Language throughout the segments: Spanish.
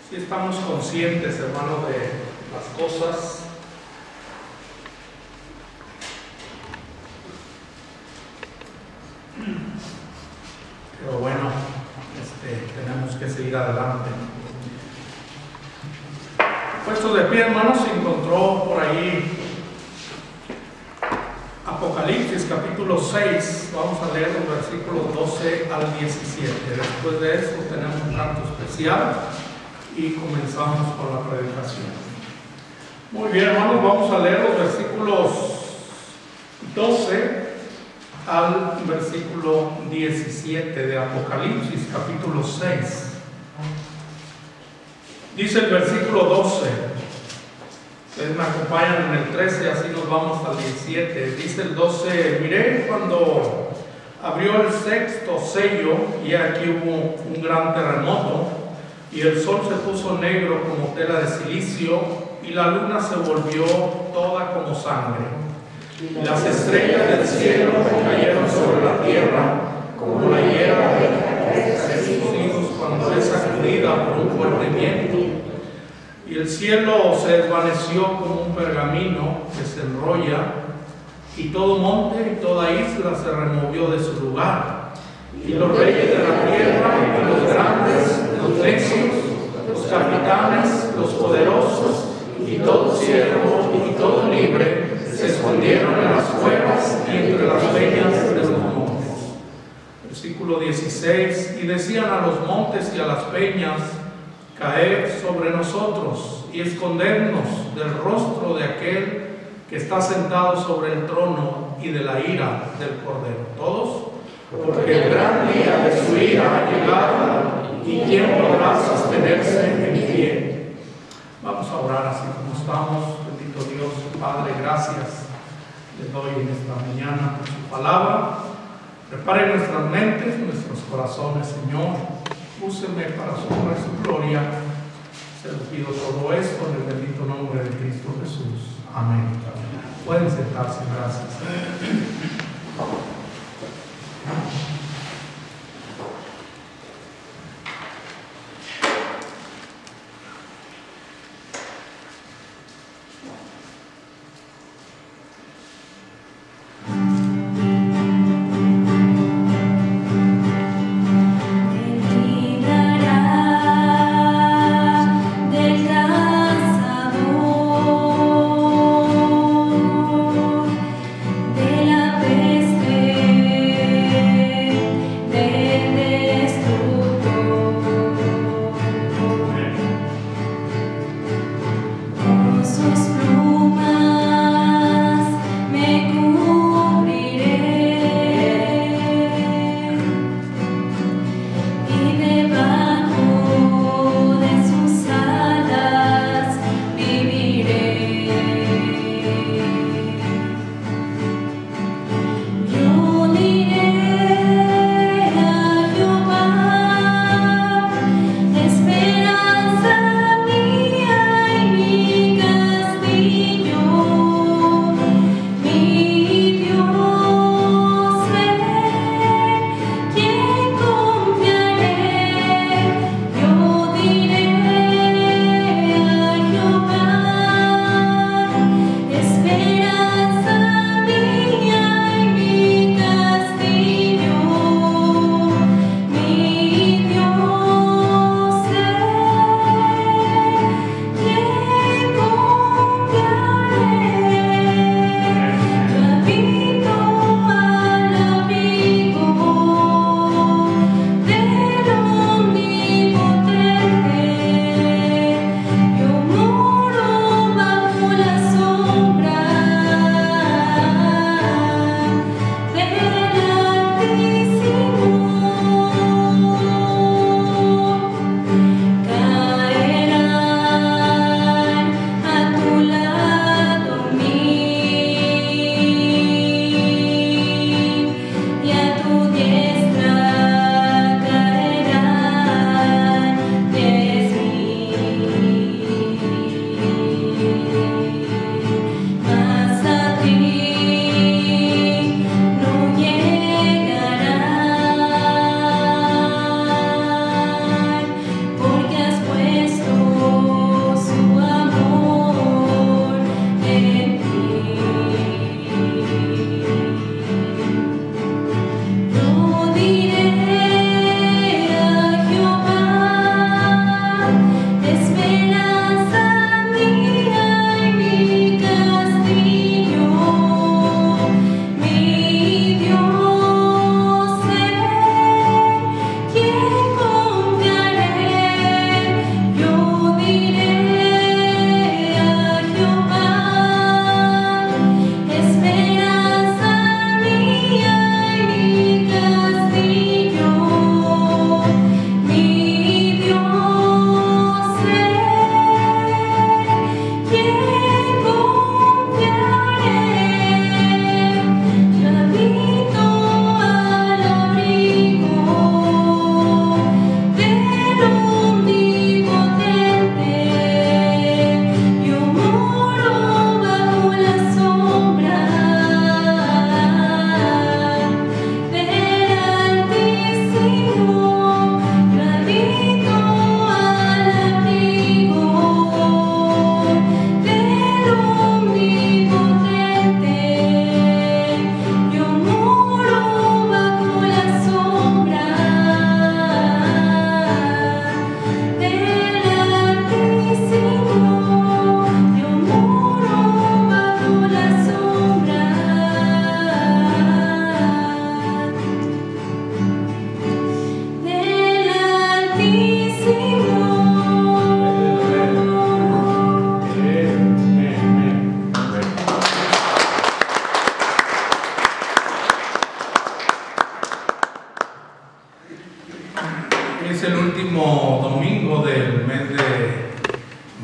Si estamos conscientes, hermano, de las cosas pero bueno, tenemos que seguir adelante. Puesto de pie, hermanos, se encontró por ahí Apocalipsis capítulo 6. Vamos a leer los versículos 12 al 17. Después de eso tenemos un canto especial y comenzamos con la predicación. Muy bien, hermanos, vamos a leer los versículos 12 al versículo 17 de Apocalipsis capítulo 6. Dice el versículo 12, ustedes me acompañan en el 13, así nos vamos al 17. Dice el 12: miré cuando abrió el sexto sello, y aquí hubo un gran terremoto, y el sol se puso negro como tela de silicio, y la luna se volvió toda como sangre. Y las estrellas del cielo cayeron sobre la tierra, como la hierba de sus hijos cuando es sacudida por un fuerte viento. Y el cielo se desvaneció como un pergamino que se enrolla, y todo monte y toda isla se removió de su lugar. Y los reyes de la tierra, y los grandes, los necios, los capitanes, los poderosos, y todo siervo y todo libre, se escondieron en las cuevas y entre las peñas de los montes. Versículo 16: y decían a los montes y a las peñas: caed sobre nosotros y escondernos del rostro de aquel que está sentado sobre el trono y de la ira del Cordero. ¿Todos? Porque el gran día de su ira ha llegado, y ¿quién podrá sostenerse en pie? Vamos a orar así como estamos. Bendito Dios, Padre, gracias les doy en esta mañana por su palabra. Prepare nuestras mentes, nuestros corazones, Señor. Úseme para su honra y su gloria. Se lo pido todo esto en el bendito nombre de Cristo Jesús. Amén. Pueden sentarse, gracias. De la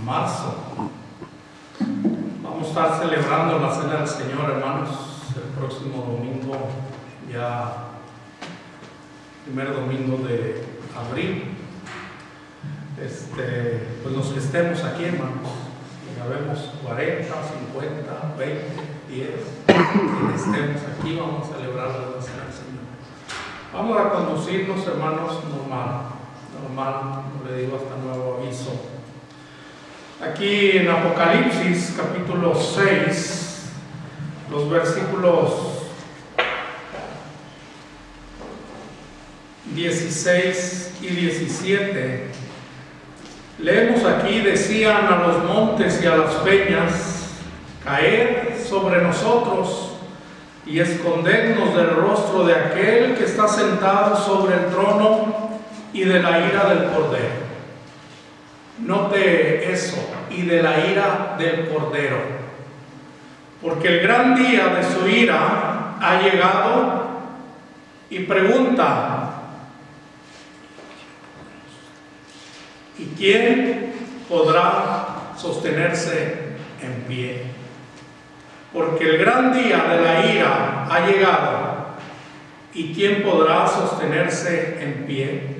marzo. Vamos a estar celebrando la Cena del Señor, hermanos, el próximo domingo, ya primer domingo de abril. Pues los que estemos aquí, hermanos, ya vemos 40, 50, 20, 10, quienes estemos aquí, vamos a celebrar la Cena del Señor. Vamos a conducirnos, hermanos, normal, como le digo, hasta nuevo aviso. Aquí en Apocalipsis, capítulo 6, los versículos 16 y 17, leemos aquí: decían a los montes y a las peñas, caed sobre nosotros y escondednos del rostro de aquel que está sentado sobre el trono y de la ira del Cordero. Note eso, y de la ira del Cordero, porque el gran día de su ira ha llegado. Y pregunta: ¿y quién podrá sostenerse en pie? Porque el gran día de la ira ha llegado, ¿y quién podrá sostenerse en pie?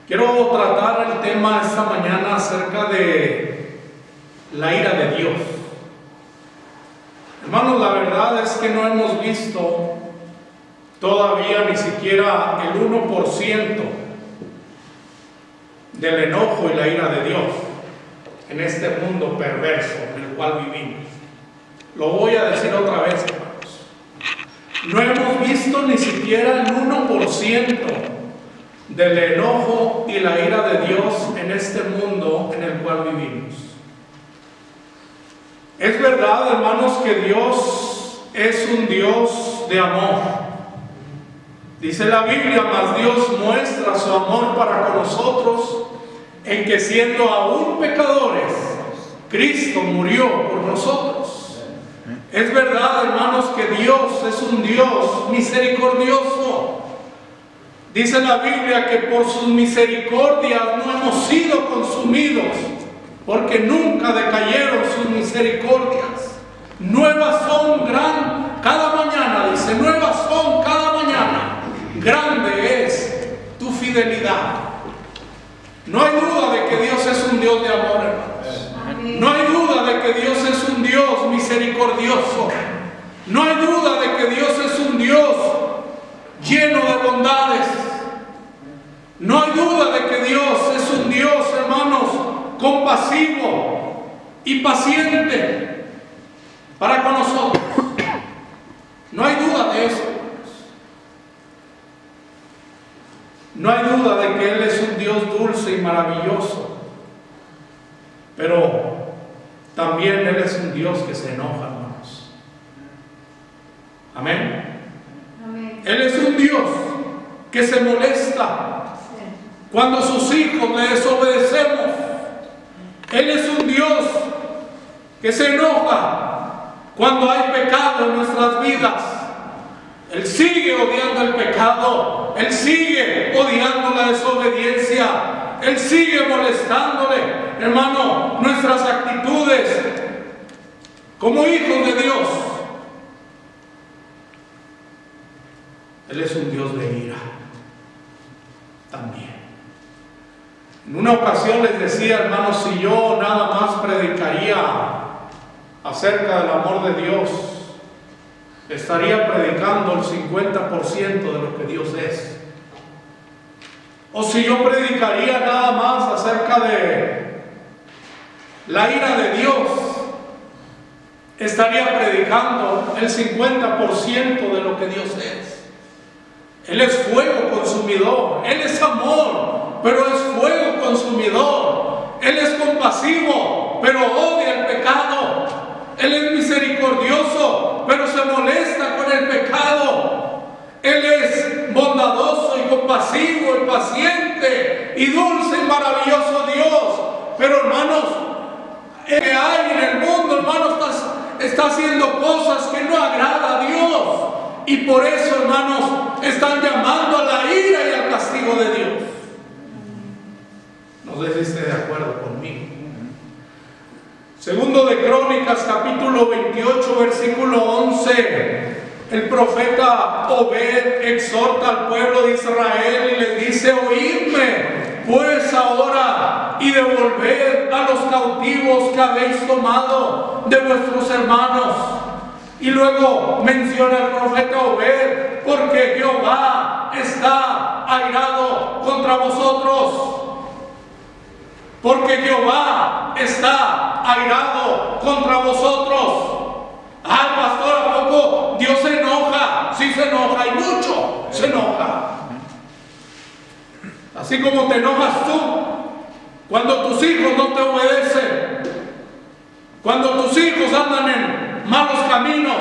Quiero tratar el tema esta mañana acerca de la ira de Dios. Hermanos, la verdad es que no hemos visto todavía ni siquiera el 1% del enojo y la ira de Dios en este mundo perverso en el cual vivimos. Lo voy a decir otra vez, hermanos. No hemos visto ni siquiera el 1% del enojo y la ira de Dios en este mundo en el cual vivimos. Es verdad, hermanos, que Dios es un Dios de amor. Dice la Biblia: mas Dios muestra su amor para con nosotros en que, siendo aún pecadores, Cristo murió por nosotros. Es verdad, hermanos, que Dios es un Dios misericordioso. Dice la Biblia que por sus misericordias no hemos sido consumidos, porque nunca decayeron sus misericordias. Nuevas son cada mañana, dice, nuevas son cada mañana. Grande es tu fidelidad. No hay duda de que Dios es un Dios de amor, hermanos. No hay duda de que Dios es un Dios misericordioso. No hay duda de que Dios es un Dios lleno de bondades. No hay duda de que Dios es un Dios, hermanos, compasivo y paciente para con nosotros. No hay duda de eso. No hay duda de que Él es un Dios dulce y maravilloso, pero también Él es un Dios que se enoja, hermanos. Amén. Amén. Él es un Dios que se molesta cuando sus hijos le desobedecemos. Él es un Dios que se enoja cuando hay pecado en nuestras vidas. Él sigue odiando el pecado, Él sigue odiando la desobediencia, Él sigue molestándole, hermano, nuestras actitudes como hijos de Dios. Él es un Dios de ira también. En una ocasión les decía, hermanos, si yo nada más predicaría acerca del amor de Dios, estaría predicando el 50% de lo que Dios es. O si yo predicaría nada más acerca de la ira de Dios, estaría predicando el 50% de lo que Dios es. Él es fuego consumidor, Él es amor, pero es fuego consumidor. Él es compasivo, pero odia el pecado. Él es misericordioso, pero se molesta con el pecado. Él es bondadoso y compasivo y paciente y dulce y maravilloso Dios. Pero, hermanos, el que hay en el mundo, hermanos, está haciendo cosas que no agrada a Dios. Y por eso, hermanos, están llamando a la ira y al castigo de Dios. No sé si esté de acuerdo conmigo. Segundo de Crónicas, capítulo 28, versículo 11. El profeta Obed exhorta al pueblo de Israel y les dice: oídme pues ahora y devolved a los cautivos que habéis tomado de vuestros hermanos. Y luego menciona el profeta Obed: porque Jehová está airado contra vosotros. Porque Jehová está airado contra vosotros. Ay, pastor, ¿a poco Dios se enoja? Sí se enoja, y mucho se enoja. Así como te enojas tú cuando tus hijos no te obedecen, cuando tus hijos andan en malos caminos,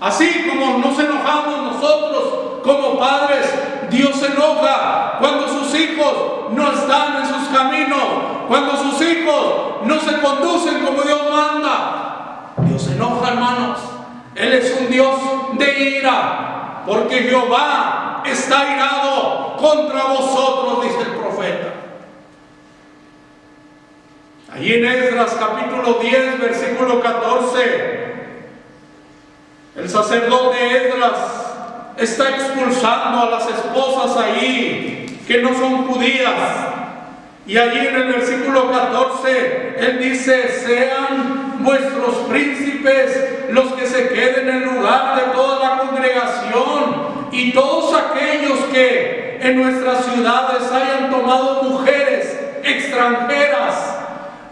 así como nos enojamos nosotros como padres, Dios se enoja cuando sus hijos no están en sus caminos, cuando sus hijos no se conducen como Dios manda. Dios se enoja, hermanos. Él es un Dios de ira, porque Jehová está airado contra vosotros, dice el profeta. Allí en Esdras capítulo 10, versículo 14, el sacerdote Esdras está expulsando a las esposas ahí que no son judías. Y allí en el versículo 14, él dice: sean vuestros príncipes los que se queden en lugar de toda la congregación, y todos aquellos que en nuestras ciudades hayan tomado mujeres extranjeras,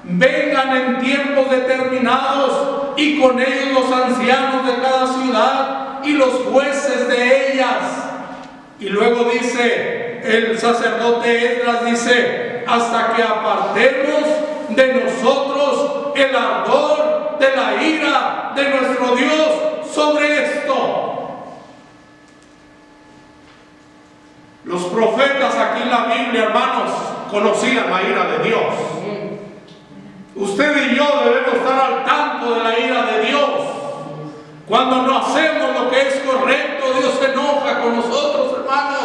vengan en tiempos determinados, y con ellos los ancianos de cada ciudad y los jueces de ellas. Y luego dice el sacerdote Esdras, dice: hasta que apartemos de nosotros el ardor de la ira de nuestro Dios sobre esto. Los profetas aquí en la Biblia, hermanos, conocían la ira de Dios. Usted y yo debemos estar al tanto de la ira de Dios. Cuando no hacemos lo que es correcto, Dios se enoja con nosotros, hermanos.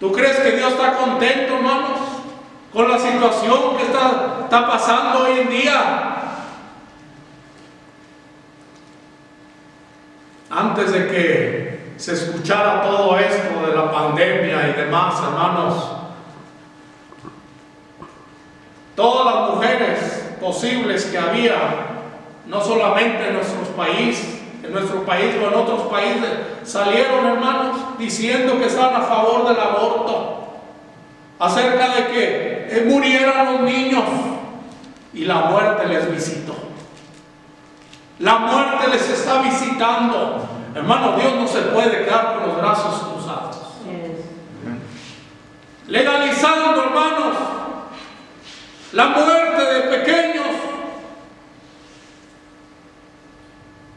¿Tú crees que Dios está contento, hermanos, con la situación que está pasando hoy en día? Antes de que se escuchara todo esto de la pandemia y demás, hermanos, todas las mujeres posibles que había, no solamente en nuestro país o en otros países, salieron, hermanos, diciendo que estaban a favor del aborto, acerca de que murieran los niños, y la muerte les visitó. La muerte les está visitando. Hermano, Dios no se puede quedar con los brazos cruzados. Legalizando, hermanos, la muerte de pequeños.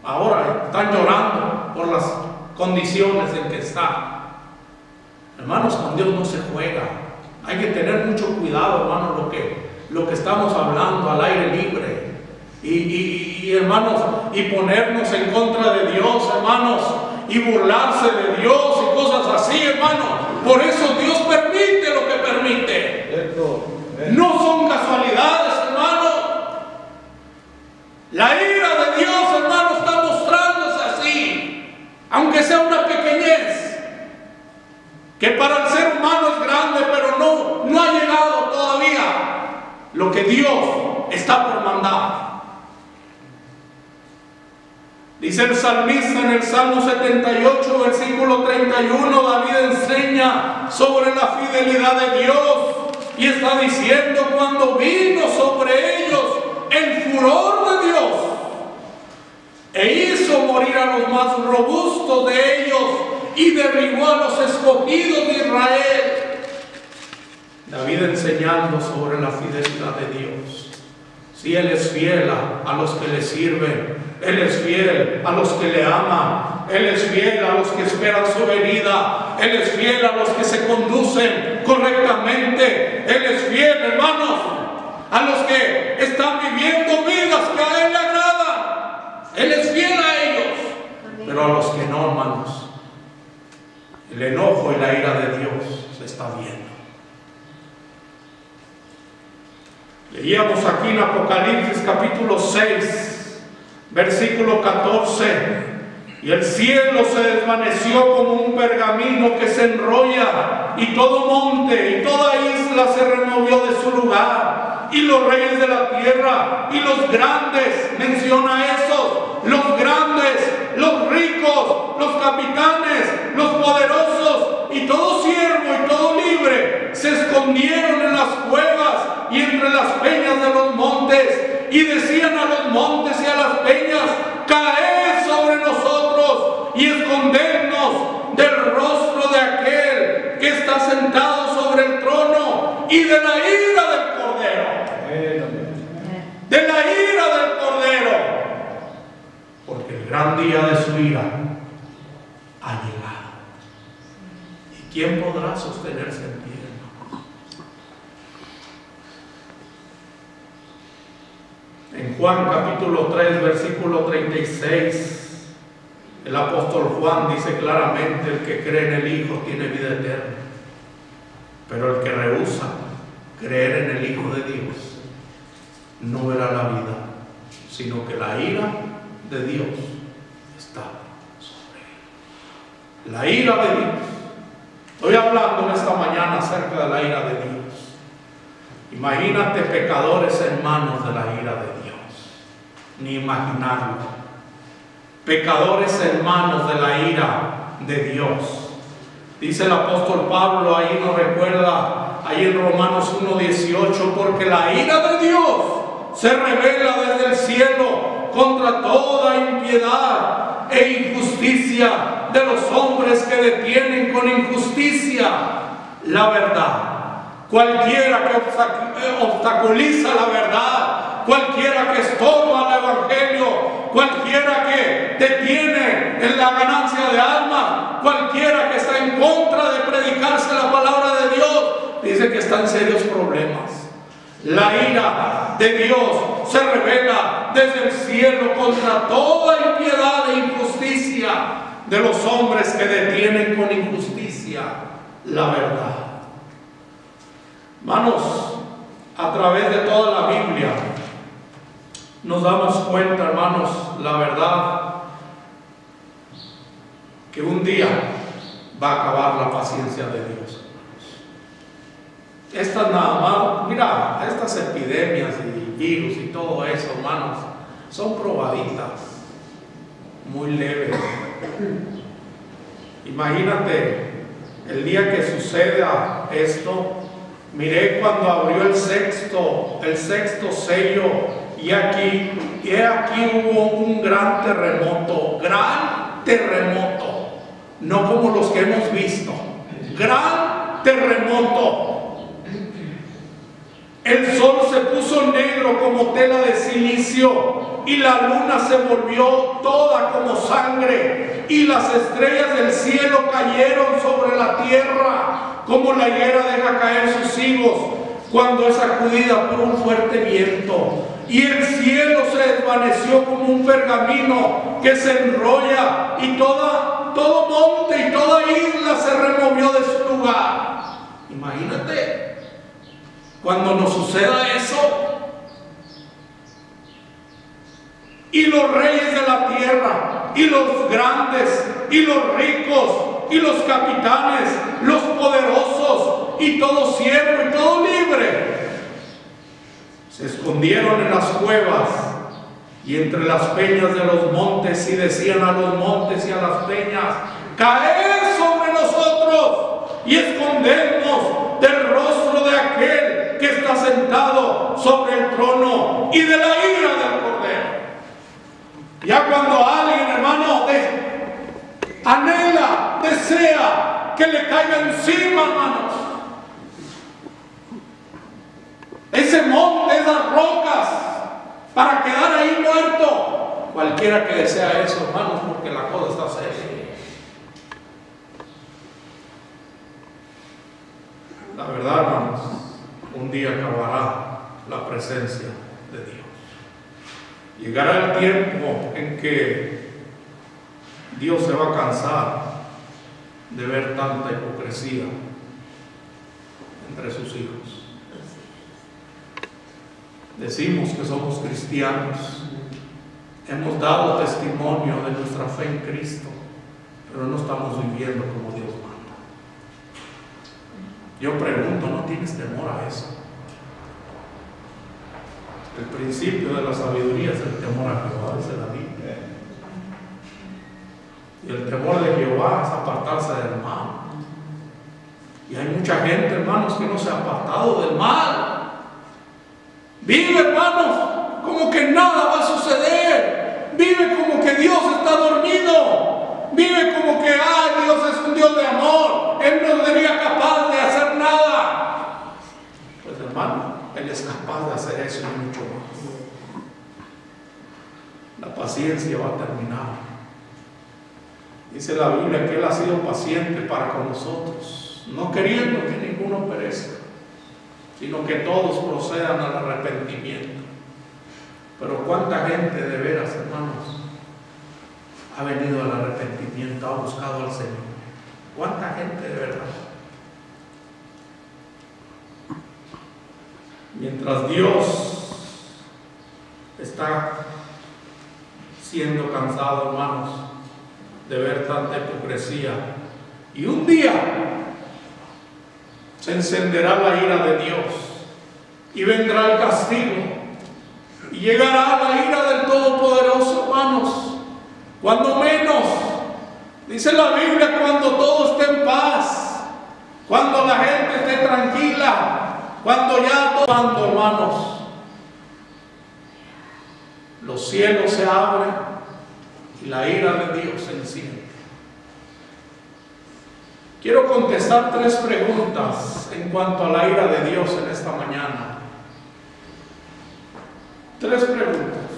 Ahora están llorando por las condiciones en que están. Hermanos, con Dios no se juega. Hay que tener mucho cuidado, hermanos, lo que estamos hablando al aire libre. Y hermanos, y ponernos en contra de Dios, hermanos, y burlarse de Dios y cosas así, hermanos. Por eso Dios permite lo que permite. No son casualidades, hermanos. La ira de Dios, hermanos, está mostrándose así, aunque sea una pequeñez, que para el ser humano es grande, pero no ha llegado todavía lo que Dios está por mandar. Dice el salmista en el Salmo 78, versículo 31, David enseña sobre la fidelidad de Dios y está diciendo: cuando vino sobre ellos el furor de Dios e hizo morir a los más robustos de ellos y derribó a los escogidos de Israel. David enseñando sobre la fidelidad de Dios. Si Él es fiel a los que le sirven, Él es fiel a los que le aman, Él es fiel a los que esperan su venida, Él es fiel a los que se conducen correctamente, Él es fiel, hermanos, a los que están viviendo vidas que a Él le agradan. Él es fiel a ellos. Pero a los que no, hermanos, el enojo y la ira de Dios se está viendo. Leíamos aquí en Apocalipsis capítulo 6, versículo 14. Y el cielo se desvaneció como un pergamino que se enrolla, y todo monte y toda isla se removió de su lugar, y los reyes de la tierra y los grandes, menciona esos, los grandes, los ricos, los capitanes, los poderosos, y todo siervo y todo libre, se escondieron en las cuevas y entre las peñas de los montes, y decían a los montes y a las peñas: caed sobre nosotros y escondernos del rostro de aquel que está sentado sobre el trono y de la ira del Cordero. De la ira del Cordero. Porque el gran día de su ira ha llegado. ¿Y quién podrá sostenerse en pie? En Juan capítulo 3, versículo 36, el apóstol Juan dice claramente: el que cree en el Hijo tiene vida eterna, pero el que rehúsa creer en el Hijo de Dios no verá la vida, sino que la ira de Dios está sobre él. La ira de Dios. Estoy hablando en esta mañana acerca de la ira de Dios. Imagínate pecadores en manos de la ira de Dios. Ni imaginarlo. Pecadores en manos de la ira de Dios. Dice el apóstol Pablo, ahí nos recuerda, ahí en Romanos 1:18, porque la ira de Dios se revela desde el cielo contra toda impiedad e injusticia de los hombres que detienen con injusticia la verdad. Cualquiera que obstaculiza la verdad, cualquiera que estorba el evangelio, cualquiera que detiene en la ganancia de almas, cualquiera que está en contra de predicarse la palabra de Dios, dice que está en serios problemas. La ira de Dios se revela desde el cielo contra toda impiedad e injusticia de los hombres que detienen con injusticia la verdad. Hermanos, a través de toda la Biblia nos damos cuenta, hermanos, la verdad, que un día va a acabar la paciencia de Dios. Estas nada más, mira, estas epidemias y virus y todo eso, hermanos, son probaditas, muy leves. Imagínate el día que suceda esto. Miré cuando abrió el sexto sello, y aquí hubo un gran terremoto, no como los que hemos visto, gran terremoto. El sol se puso negro como tela de silicio, y la luna se volvió toda como sangre, y las estrellas del cielo cayeron sobre la tierra, como la higuera deja caer sus higos cuando es sacudida por un fuerte viento. Y el cielo se desvaneció como un pergamino que se enrolla, y todo monte y toda isla se removió de su lugar. Imagínate cuando nos suceda eso. Y los reyes de la tierra, y los grandes, y los ricos, y los capitanes, los poderosos, y todo siervo y todo libre, se escondieron en las cuevas y entre las peñas de los montes, y decían a los montes y a las peñas: caed sobre nosotros y escondernos del rostro de aquel que está sentado sobre el trono y de la ira del Cordero. Ya cuando alguien, hermano, anhela, desea que le caiga encima, hermanos, ese monte, esas rocas, para quedar ahí muerto, cualquiera que desea eso, hermanos, porque la cosa está seria. La verdad, hermanos, un día acabará la presencia de Dios. Llegará el tiempo en que Dios se va a cansar de ver tanta hipocresía entre sus hijos. Decimos que somos cristianos, hemos dado testimonio de nuestra fe en Cristo, pero no estamos viviendo como Dios manda. Yo pregunto, ¿no tienes temor a eso? El principio de la sabiduría es el temor a Jehová, dice la Biblia. Y el temor de Jehová es apartarse del mal. Y hay mucha gente, hermanos, que no se ha apartado del mal. Vive, hermanos, como que nada va a suceder. Vive como que Dios está dormido. Vive como que, Dios es un Dios de amor. Él no sería capaz de hacer nada. Pues, hermano, Él es capaz de hacer eso y mucho más. La paciencia va a terminar. Dice la Biblia que Él ha sido paciente para con nosotros, no queriendo que ninguno perezca, sino que todos procedan al arrepentimiento. Pero cuánta gente de veras, hermanos, ha venido al arrepentimiento, ha buscado al Señor. Cuánta gente de verdad. Mientras Dios está siendo cansado, hermanos, de ver tanta hipocresía, y un día se encenderá la ira de Dios y vendrá el castigo y llegará la ira del Todopoderoso, hermanos. Cuando menos, dice la Biblia, cuando todo esté en paz, cuando la gente esté tranquila, cuando ya todo, hermanos, los cielos se abren y la ira de Dios se enciende. Quiero contestar 3 preguntas en cuanto a la ira de Dios en esta mañana. 3 preguntas.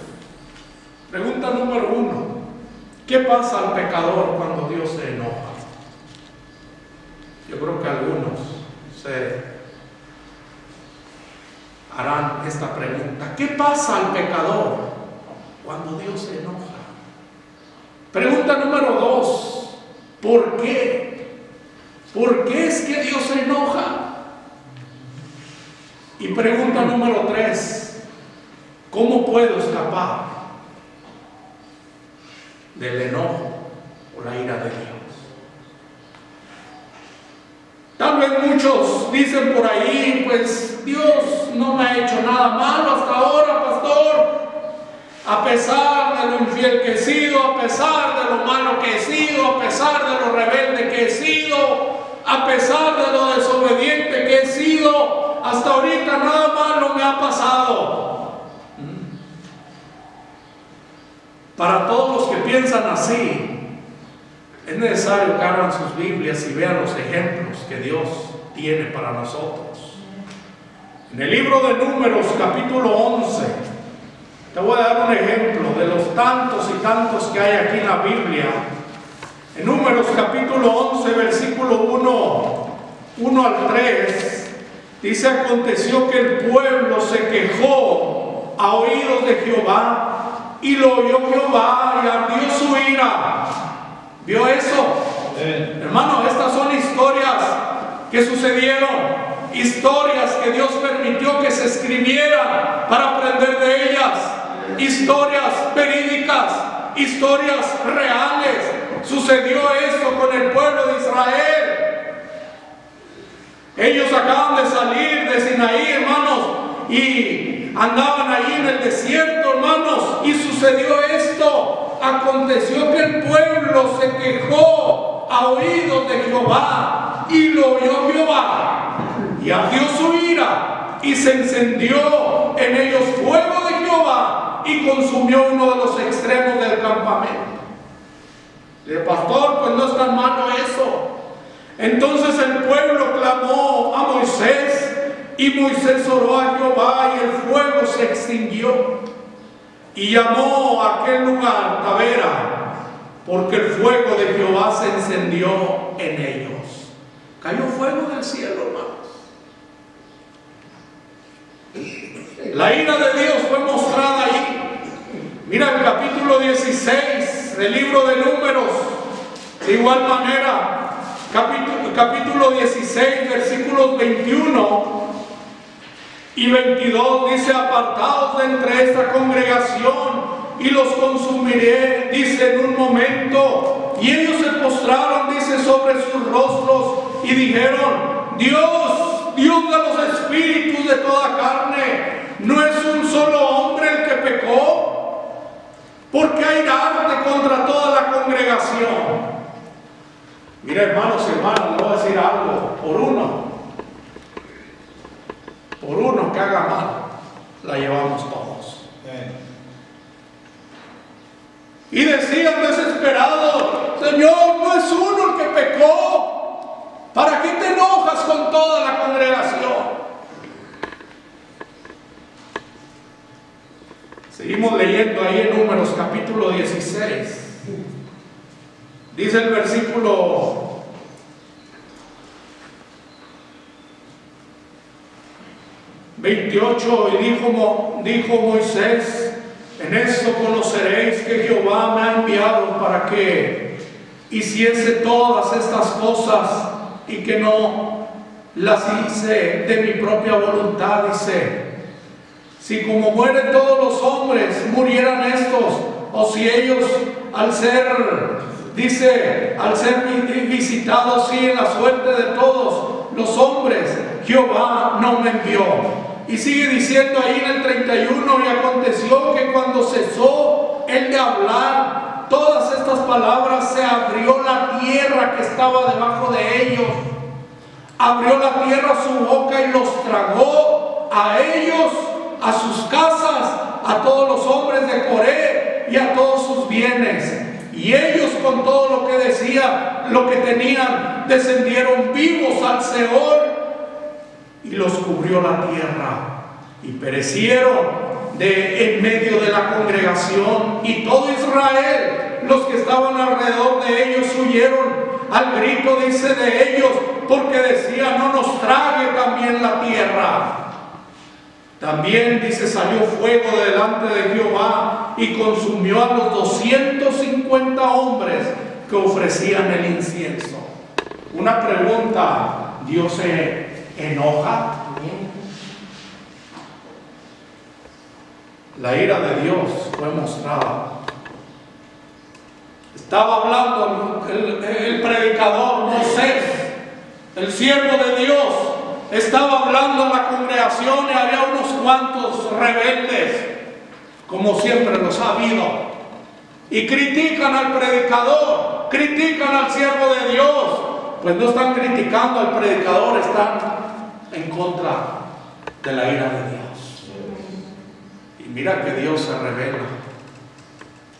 Pregunta número 1. ¿Qué pasa al pecador cuando Dios se enoja? Yo creo que algunos se harán esta pregunta. ¿Qué pasa al pecador cuando Dios se enoja? Pregunta número 2. ¿Por qué? ¿Por qué es que Dios se enoja? Y pregunta número 3. ¿Cómo puedo escapar del enojo o la ira de Dios? Tal vez muchos dicen por ahí, pues Dios no me ha hecho nada malo hasta ahora, pastor. A pesar de lo infiel que he sido, a pesar de lo malo que he sido, a pesar de lo rebelde que he sido, a pesar de lo desobediente que he sido, hasta ahorita nada malo me ha pasado. Para todos los que piensan así, es necesario que abran sus Biblias y vean los ejemplos que Dios tiene para nosotros. En el libro de Números, capítulo 11, te voy a dar un ejemplo de los tantos y tantos que hay aquí en la Biblia. En Números capítulo 11, versículo 1 al 3, dice: aconteció que el pueblo se quejó a oídos de Jehová, y lo oyó Jehová, y ardió su ira. ¿Vio eso? Hermano, estas son historias que sucedieron, historias que Dios permitió que se escribieran para aprender de ellas, historias verídicas, historias reales. Sucedió esto con el pueblo de Israel. Ellos acaban de salir de Sinaí, hermanos, y andaban allí en el desierto, hermanos, y sucedió esto. Aconteció que el pueblo se quejó a oídos de Jehová, y lo oyó Jehová, y ardió su ira, y se encendió en ellos fuego de Jehová, y consumió uno de los extremos del campamento. El pastor, pues no es tan malo eso. Entonces el pueblo clamó a Moisés, y Moisés oró a Jehová, y el fuego se extinguió, y llamó a aquel lugar Tabera, porque el fuego de Jehová se encendió en ellos. Cayó fuego del cielo, hermanos. La ira de Dios fue mostrada ahí. Mira el capítulo 16 del libro de Números. De igual manera, capítulo 16, versículos 21 Y 22 dice: apartaos de entre esta congregación y los consumiré, dice, en un momento. Y ellos se postraron, dice, sobre sus rostros y dijeron: Dios, Dios de los espíritus de toda carne, ¿no es un solo hombre el que pecó? ¿Por qué airarte contra toda la congregación? Mira, hermanos y hermanas, le voy a decir algo. Por uno que haga mal, la llevamos todos. Y decían desesperados: Señor, no es uno el que pecó. ¿Para qué te enojas con toda la congregación? Seguimos leyendo ahí en Números capítulo 16. Dice el versículo 28: y dijo Moisés: en esto conoceréis que Jehová me ha enviado para que hiciese todas estas cosas, y que no las hice de mi propia voluntad. Dice: si como mueren todos los hombres, murieran estos, o si ellos al ser visitados siguen la suerte de todos los hombres, Jehová no me envió. Y sigue diciendo ahí en el 31: y aconteció que cuando cesó él de hablar todas estas palabras, se abrió la tierra que estaba debajo de ellos. Abrió la tierra su boca y los tragó a ellos, a sus casas, a todos los hombres de Coré y a todos sus bienes. Y ellos, con todo lo que decía, lo que tenían, descendieron vivos al Seol, y los cubrió la tierra, y perecieron en medio de la congregación. Y todo Israel, los que estaban alrededor de ellos, huyeron al grito, dice, de ellos, porque decían: no nos trague también la tierra. También, dice, salió fuego de delante de Jehová y consumió a los 250 hombres que ofrecían el incienso. Una pregunta: ¿Dios se enoja? La ira de Dios fue mostrada. Estaba hablando el predicador Moisés, el siervo de Dios. Estaba hablando a la congregación y había unos cuantos rebeldes, como siempre los ha habido, y critican al predicador, critican al siervo de Dios. Pues no están criticando al predicador, están en contra de la ira de Dios. Y mira que Dios se revela.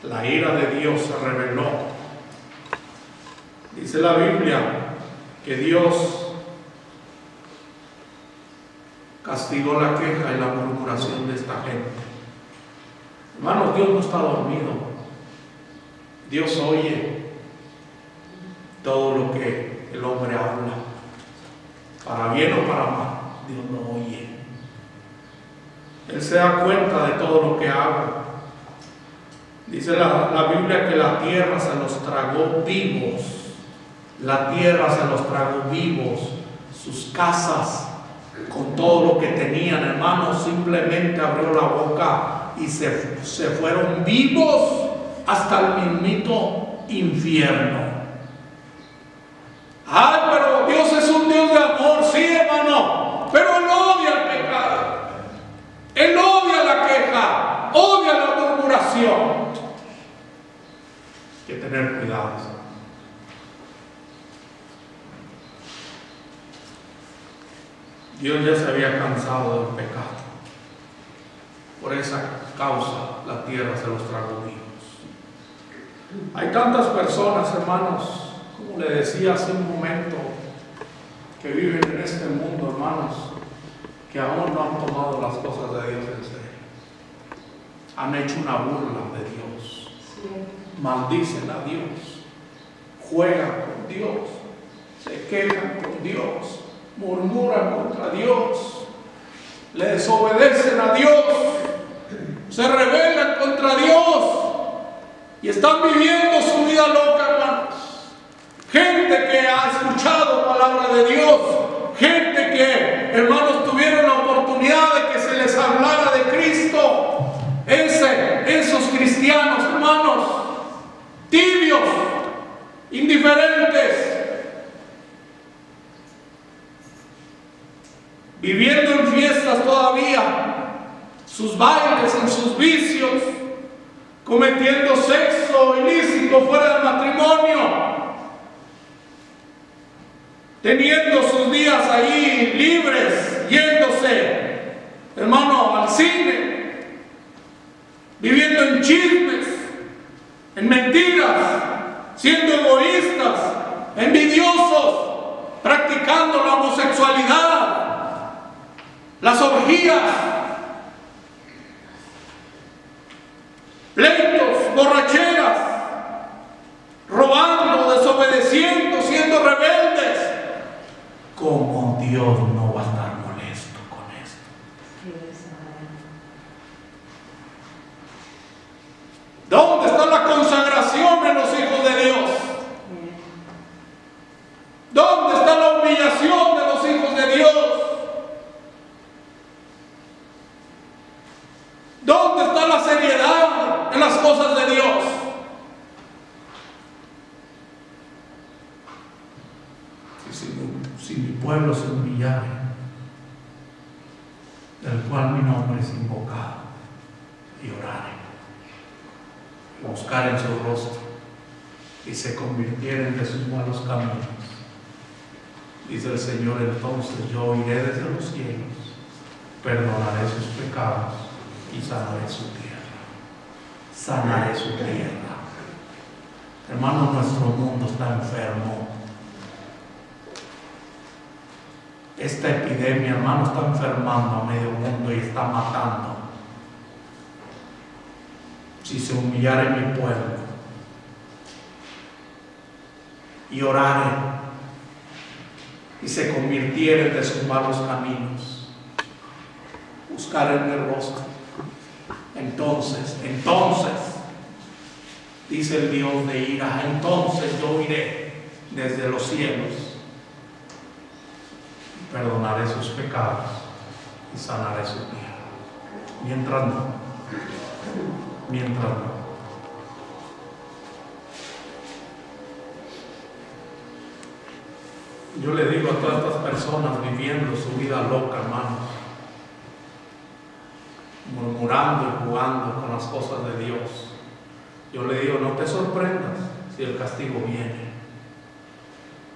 La ira de Dios se reveló. Dice la Biblia que Dios castigó la queja y la murmuración de esta gente. Hermanos, Dios no está dormido. Dios oye todo lo que el hombre habla, para bien o para mal. Dios no oye. Él se da cuenta de todo lo que haga. Dice la Biblia que la tierra se los tragó vivos. La tierra se los tragó vivos. Sus casas, con todo lo que tenían, hermanos, simplemente abrió la boca y se fueron vivos hasta el mismito infierno. Ay, pero Dios es un Dios de amor, sí, hermano, pero Él odia el pecado, Él odia la queja, odia la murmuración. Hay que tener cuidado. Dios ya se había cansado del pecado. Por esa causa la tierra se los tragó vivos. Hay tantas personas, hermanos, como le decía hace un momento, que viven en este mundo, hermanos, que aún no han tomado las cosas de Dios en serio. Han hecho una burla de Dios. Maldicen a Dios. Juegan con Dios. Se quejan con Dios. Murmuran contra Dios, le desobedecen a Dios, se rebelan contra Dios y están viviendo su vida loca, hermanos. Gente que ha escuchado palabra de Dios, gente que, hermanos, tuvieron la oportunidad de que viviendo en fiestas todavía, sus bailes, en sus vicios, cometiendo sexo ilícito fuera del matrimonio, teniendo sus días ahí libres, yéndose, hermano, al cine, viviendo en chismes, en mentiras, siendo egoístas, envidiosos, practicando la homosexualidad, las orgías, pleitos, borracheras, robando, desobedeciendo, siendo rebeldes. ¿Cómo Dios no va a estar molesto con esto? ¿Dónde está la consagración en los hijos de Dios? ¿Dónde está la humillación de los hijos de Dios? ¿Dónde está la seriedad en las cosas de Dios? Si mi pueblo se humillare, del cual mi nombre es invocado, y orare, y buscar en su rostro, y se convirtieren de sus malos caminos, dice el Señor, entonces yo iré desde los cielos, perdonaré sus pecados y sanaré su tierra. Sanaré su tierra. Hermano, nuestro mundo está enfermo. Esta epidemia, hermano, está enfermando a medio mundo y está matando. Si se humillare mi pueblo y orare y se convirtieren de sus malos caminos, buscar en mi rostro, entonces, dice el Dios de ira, entonces yo iré desde los cielos, perdonaré sus pecados y sanaré su tierra. Mientras no. Yo le digo a todas estas personas viviendo su vida loca, hermanos, murmurando y jugando con las cosas de Dios, yo le digo, no te sorprendas si el castigo viene.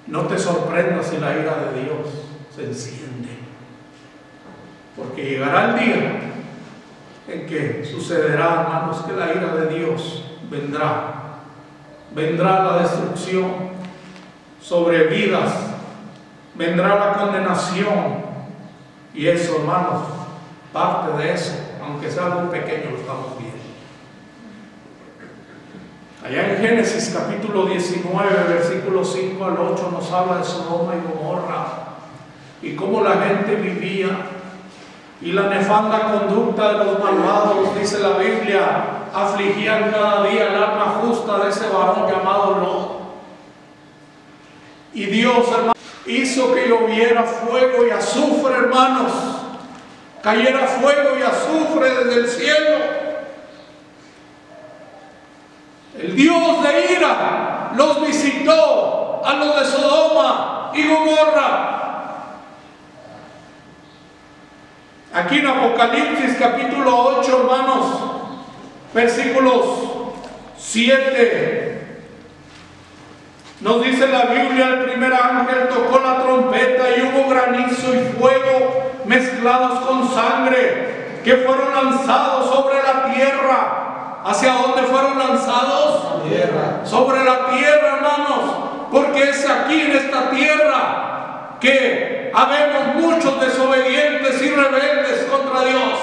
No te sorprendas si la ira de Dios se enciende, porque llegará el día en que sucederá, hermanos, que la ira de Dios vendrá la destrucción sobre vidas, vendrá la condenación, y eso, hermanos, parte de eso, aunque sea algo pequeño, lo estamos viendo. Allá en Génesis capítulo 19, versículos 5 al 8 nos habla de Sodoma y Gomorra y cómo la gente vivía y la nefanda conducta de los malvados, dice la Biblia, afligían cada día el alma justa de ese varón llamado Lot. Y Dios, hermano, hizo que lloviera fuego y azufre, hermanos, cayera fuego y azufre desde el cielo. El Dios de ira los visitó a los de Sodoma y Gomorra. Aquí en Apocalipsis capítulo 8, hermanos, versículos 7, nos dice la Biblia, el primer ángel tocó la trompeta y hubo granizo y fuego mezclados con sangre que fueron lanzados sobre la tierra. ¿Hacia dónde fueron lanzados? Tierra. Sobre la tierra, hermanos, porque es aquí en esta tierra que habemos muchos desobedientes y rebeldes contra Dios.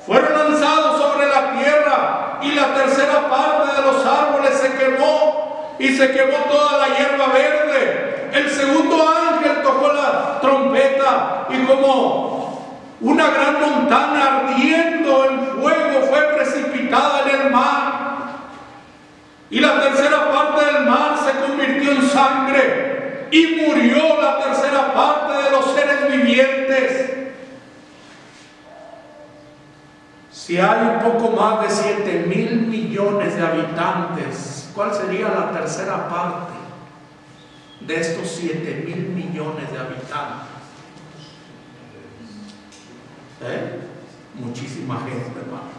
Fueron lanzados sobre la tierra y la tercera parte de los árboles se quemó y se quemó toda la hierba verde. El segundo ángel tocó la trompeta y como una gran montaña ardiendo en fuego fue precipitada en el mar. Y la tercera parte del mar se convirtió en sangre y murió la tercera parte de los seres vivientes. Si hay un poco más de 7,000 millones de habitantes, ¿cuál sería la tercera parte de estos 7,000 millones de habitantes? Muchísima gente, hermano.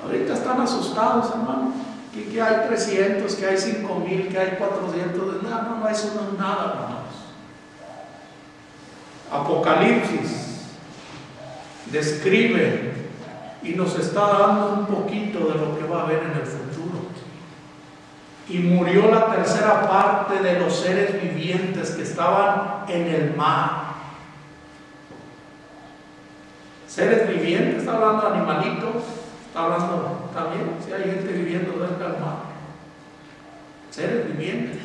Ahorita están asustados, hermano. Que hay 300, que hay 5,000, que hay 400. No, eso no es nada, hermanos. Apocalipsis describe y nos está dando un poquito de lo que va a haber en el futuro. Y murió la tercera parte de los seres vivientes que estaban en el mar. Seres vivientes, está hablando de animalitos, está hablando también, si hay gente viviendo cerca del mar. Seres vivientes.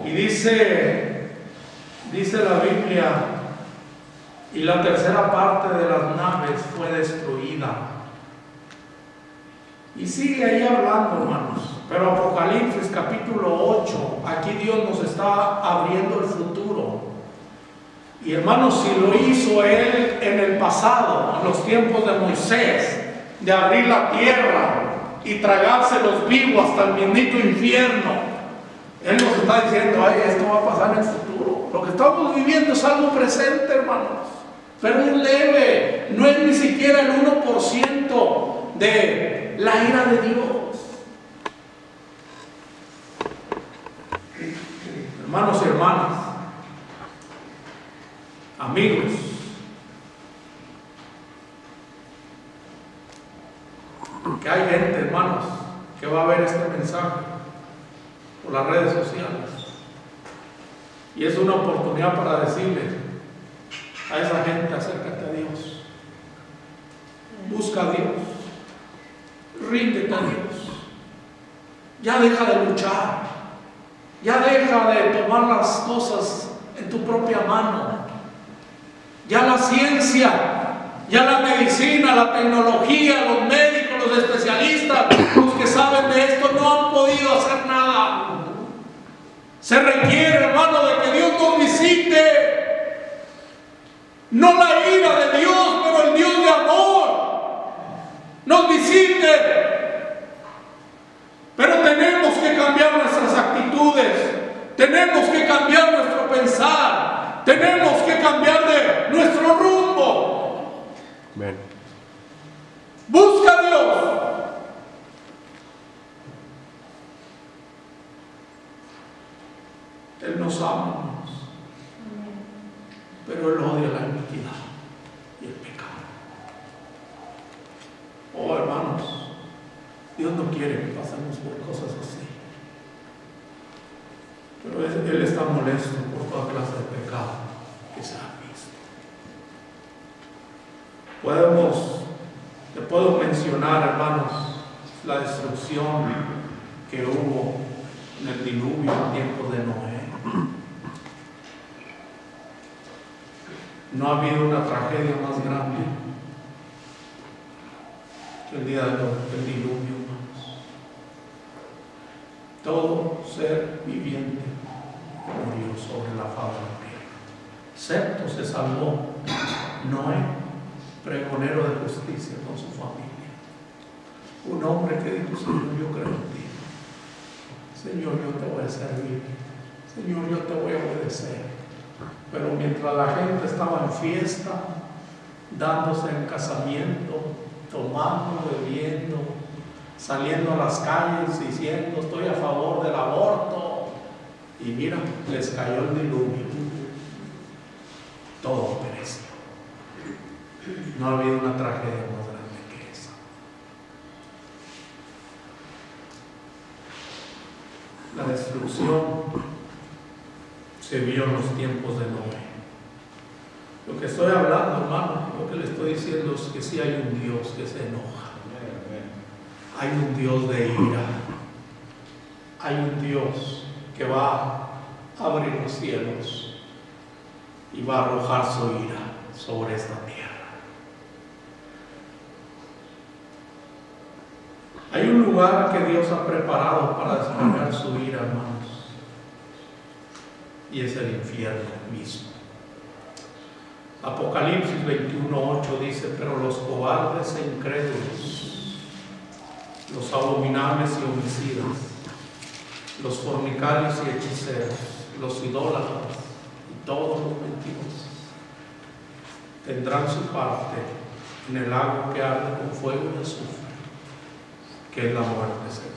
Y dice la Biblia, y la tercera parte de las naves fue destruida. Y sigue ahí hablando, hermanos. Pero Apocalipsis capítulo 8, aquí Dios nos está abriendo el futuro. Y hermanos, si lo hizo Él en el pasado, en los tiempos de Moisés, de abrir la tierra y tragarse los vivos hasta el bendito infierno, Él nos está diciendo, ay, esto va a pasar en el futuro. Lo que estamos viviendo es algo presente, hermanos, pero es leve, no es ni siquiera el 1% de la ira de Dios. Hermanos y hermanas, amigos, que hay gente, hermanos, que va a ver este mensaje por las redes sociales, y es una oportunidad para decirle a esa gente: acércate a Dios, busca a Dios, ríndete a Dios, ya deja de luchar, ya deja de tomar las cosas en tu propia mano. Ya la ciencia, ya la medicina, la tecnología, los médicos, los especialistas, los que saben de esto, no han podido hacer nada. Se requiere, hermano, de que Dios nos visite. No la ira de Dios, pero el Dios de amor nos visite. Pero tenemos que cambiar nuestras actitudes, tenemos que cambiar nuestro pensar, tenemos que cambiar de nuestro rumbo. Amén. Busca a Dios. Él nos ama, hermanos, pero Él odia la iniquidad y el pecado. Oh, hermanos, Dios no quiere que pasemos por cosas así, pero Él está molesto por toda clase de pecado que se ha visto. Le puedo mencionar, hermanos, la destrucción que hubo en el diluvio en tiempos de Noé. No ha habido una tragedia más grande que el día del diluvio, hermanos. Todo ser viviente murió sobre la faz de la tierra, excepto se salvó Noé, pregonero de justicia, con su familia. Un hombre que dijo: Señor, yo creo en ti. Señor, yo te voy a servir. Señor, yo te voy a obedecer. Pero mientras la gente estaba en fiesta, dándose en casamiento, tomando, bebiendo, saliendo a las calles diciendo: estoy a favor del aborto, y mira, les cayó el diluvio, todo pereció. No ha habido una tragedia más grande que esa. La destrucción se vio en los tiempos de Noé. Lo que estoy hablando, hermano, lo que le estoy diciendo es que sí hay un Dios que se enoja. Hay un Dios de ira. Hay un Dios que va a abrir los cielos y va a arrojar su ira sobre esta tierra. Hay un lugar que Dios ha preparado para descargar su ira, hermanos, y es el infierno mismo. Apocalipsis 21:8 dice: pero los cobardes e incrédulos, los abominables y homicidas, los fornicarios y hechiceros, los idólatras, todos los mentirosos tendrán su parte en el lago que arde con fuego y azufre, que es la muerte segunda.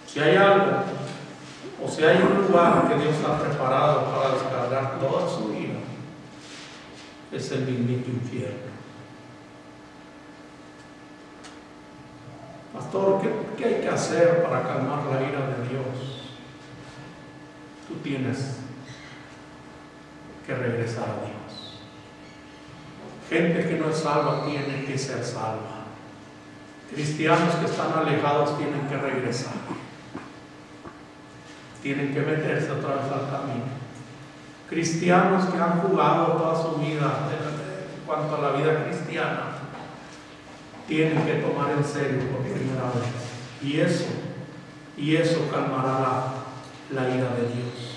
Si hay algo, o si hay un lugar que Dios ha preparado para descargar toda su ira, es el mismito infierno. Pastor, ¿qué hay que hacer para calmar la ira de Dios? Tú tienes que regresar a Dios. Gente que no es salva tiene que ser salva. Cristianos que están alejados tienen que regresar. Tienen que meterse otra vez al camino. Cristianos que han jugado toda su vida en cuanto a la vida cristiana tienen que tomar en serio por primera vez. Y eso calmará la ira de Dios.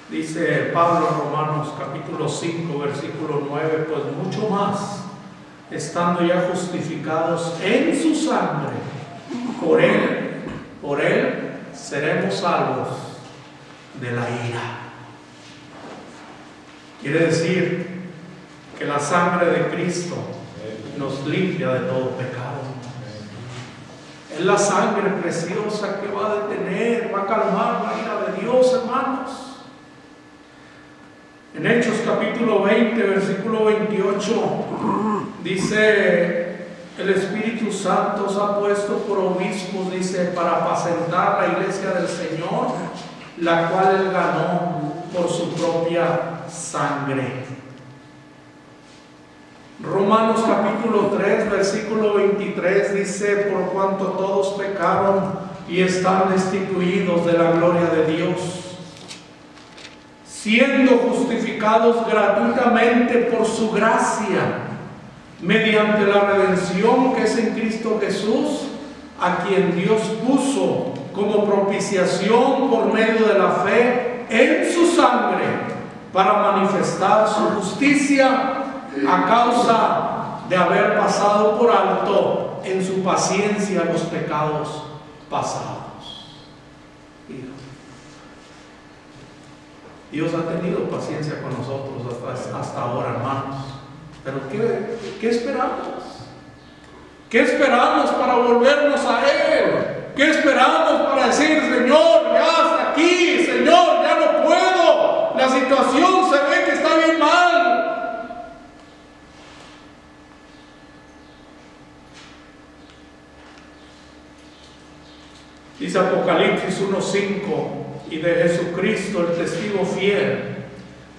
Dice Pablo en Romanos capítulo 5, versículo 9, pues mucho más, estando ya justificados en su sangre, por él seremos salvos de la ira. Quiere decir que la sangre de Cristo nos limpia de todo pecado. Es la sangre preciosa que va a detener, va a calmar la ira de Dios, hermanos. En Hechos capítulo 20, versículo 28, dice: el Espíritu Santo os ha puesto por obispos, dice, para apacentar la iglesia del Señor, la cual él ganó por su propia sangre. Romanos capítulo 3, versículo 23 dice: por cuanto todos pecaron y están destituidos de la gloria de Dios, siendo justificados gratuitamente por su gracia, mediante la redención que es en Cristo Jesús, a quien Dios puso como propiciación por medio de la fe en su sangre, para manifestar su justicia a causa de haber pasado por alto en su paciencia los pecados pasados. Dios ha tenido paciencia con nosotros hasta ahora, hermanos. Pero ¿qué esperamos? ¿Qué esperamos para volvernos a Él? ¿Qué esperamos para decir: Señor, ya hasta aquí, Señor, ya no puedo, la situación se ve que está bien mal? Dice Apocalipsis 1:5: y de Jesucristo, el testigo fiel,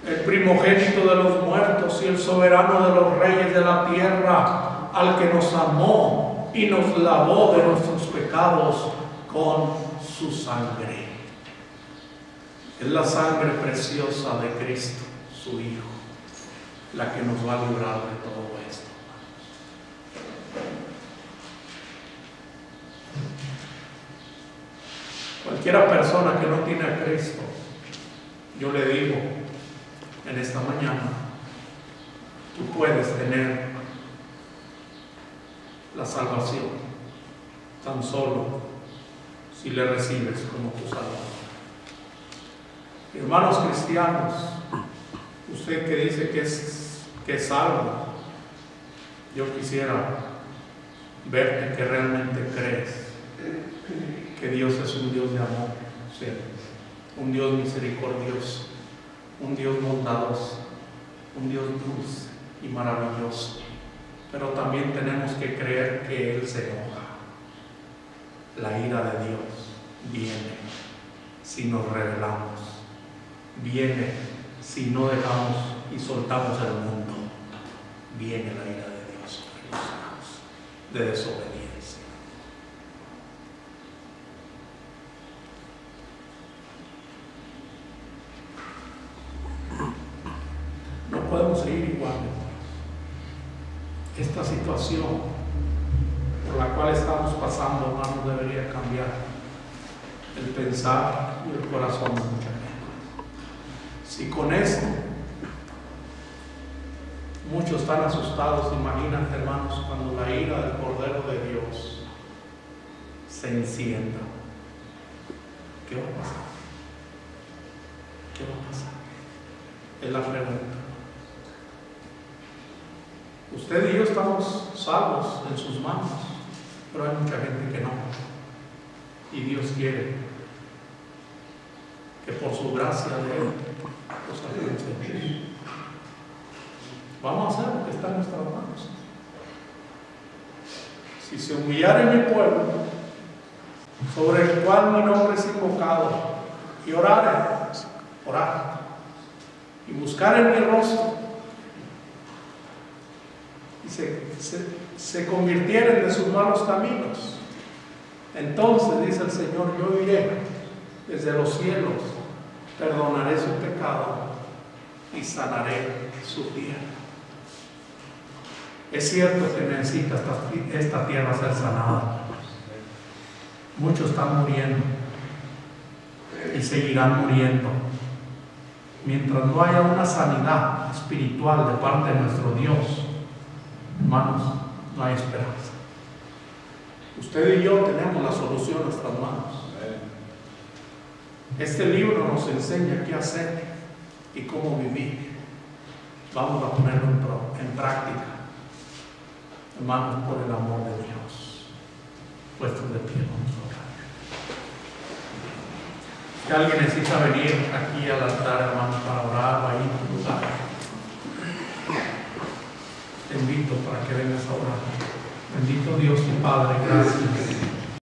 el primogénito de los muertos y el soberano de los reyes de la tierra, al que nos amó y nos lavó de nuestros pecados con su sangre. Es la sangre preciosa de Cristo, su Hijo, la que nos va a librar de todo esto. Cualquiera persona que no tiene a Cristo, yo le digo en esta mañana, tú puedes tener la salvación tan solo si le recibes como tu Salvador. Hermanos cristianos, usted que dice que es salvo, yo quisiera verte que realmente crees que Dios es un Dios de amor, ¿sí? Un Dios misericordioso, un Dios bondadoso, un Dios dulce y maravilloso. Pero también tenemos que creer que Él se enoja. La ira de Dios viene si nos rebelamos, viene si no dejamos y soltamos el mundo. Viene la ira de Dios sobre los hijos de desobediencia. No podemos seguir igual. Esta situación por la cual estamos pasando, hermanos, debería cambiar el pensar y el corazón de mucha gente. Si con esto muchos están asustados, imagínate, hermanos, cuando la ira del Cordero de Dios se encienda, ¿qué va a pasar? ¿Qué va a pasar? Es la pregunta. Usted y yo estamos salvos en sus manos, pero hay mucha gente que no. Y Dios quiere que por su gracia de Él los alcance. Vamos a hacer lo que está en nuestras manos. Si se humillare mi pueblo, sobre el cual mi nombre es invocado, y orar, y buscar en mi rostro, y se convirtieren de sus malos caminos, entonces, dice el Señor, yo iré desde los cielos, perdonaré su pecado y sanaré su tierra. Es cierto que necesita esta tierra ser sanada. Muchos están muriendo y seguirán muriendo. Mientras no haya una sanidad espiritual de parte de nuestro Dios, hermanos, no hay esperanza. Usted y yo tenemos la solución en nuestras manos. Este libro nos enseña qué hacer y cómo vivir. Vamos a ponerlo en práctica, hermanos, por el amor de Dios. Puestos de pie, vamos a orar. Si alguien necesita venir aquí al altar, hermanos, para orar, ahí en tu lugar, te invito para que vengas a orar. Bendito Dios y Padre, gracias